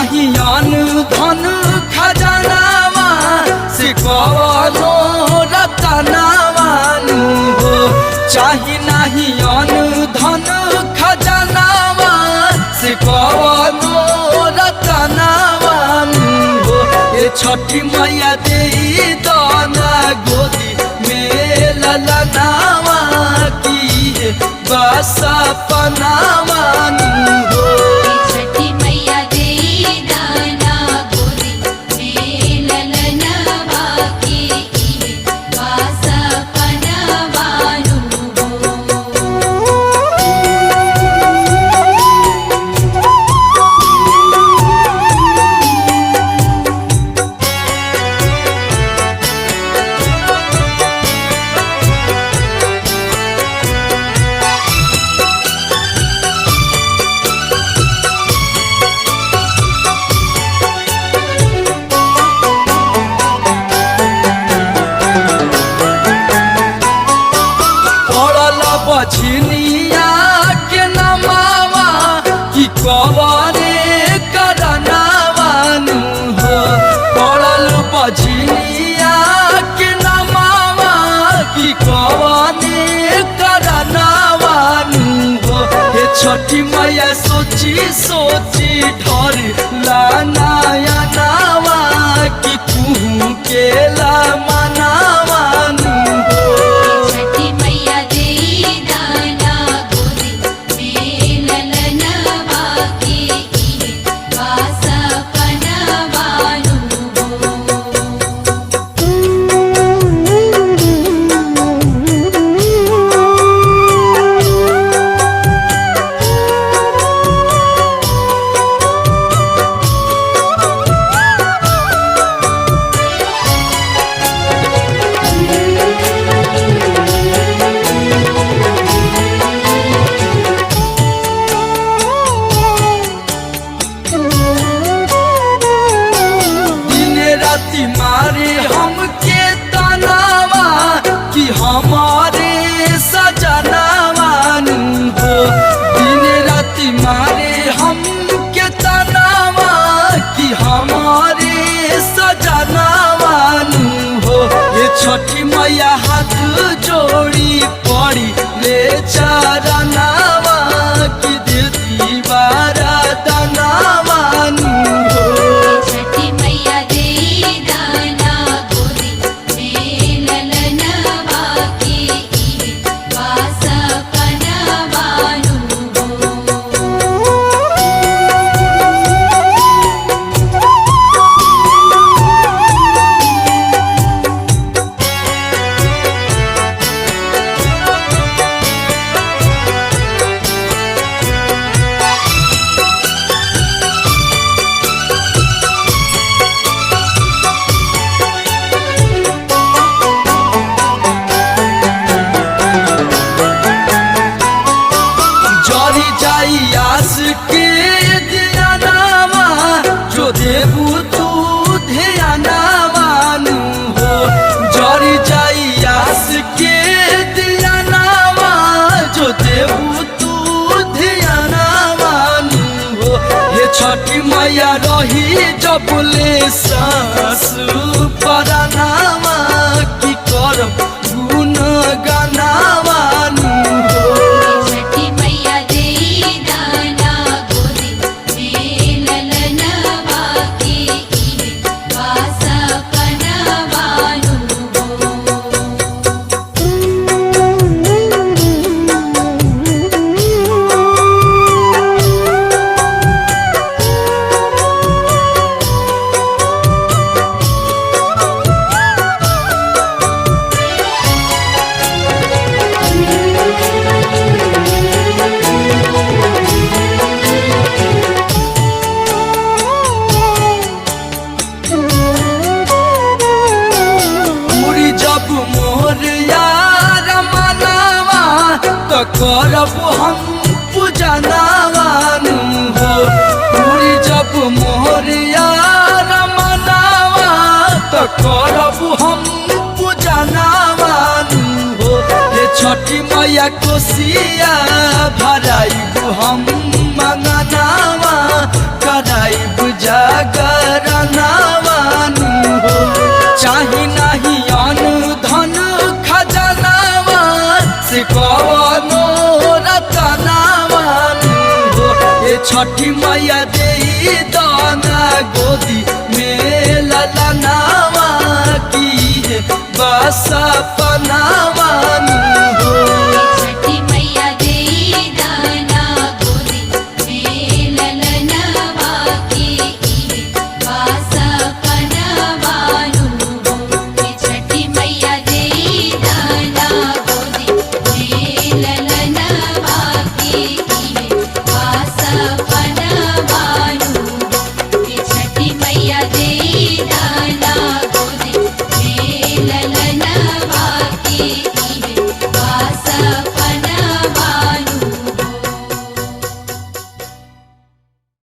नहीं अन धन खजानावा से कवनो रतनावानु हो। चाही नहीं अन धन खजानावा से कवनो रतनावानु हो। ये छठी मैया दे दाना गोदी में ललनावा की बस पनावानु हो। बछनिया के नमावा कि कवरे करनावानु हो। पड़ल बछनिया के नमावा कि कवरे करनावानु हो। हे छठी मैया सोची सोची ढर लानाया नावा कि तू केला मनावानु हो। मारे हमके तनावा कि हमारे सजनावानु हो। दिन राति मारे हमके तनावा कि हमारे सजनावानु हो। ये छठी मैया हाथ जोड़ी पड़ी ले चरनावा कि देती बारा दनावानु हो। आस के ध्यानावा जो देबू तू ध्यानावानु हो। जरी जाई आस के ध्यानावा जो देबू तू ध्यानावानु हो। ये छठी मैया रही जबले सास परनावा कि करब गुण गानावानु हो। करब हम पूजनावानु हो। पूरी जब मोहरिया रमनावा तो करब हम पूजनावानु हो। ये छठी मैया कोसिया भराई हम मंगनावा कराई कराइब जागरनावानु हो चाही नहीं अनु धन खजनावा से कवनो रतनावानु हो ये छठी मैया दे दाना गोदी में ललनावा की बस पनावानु हो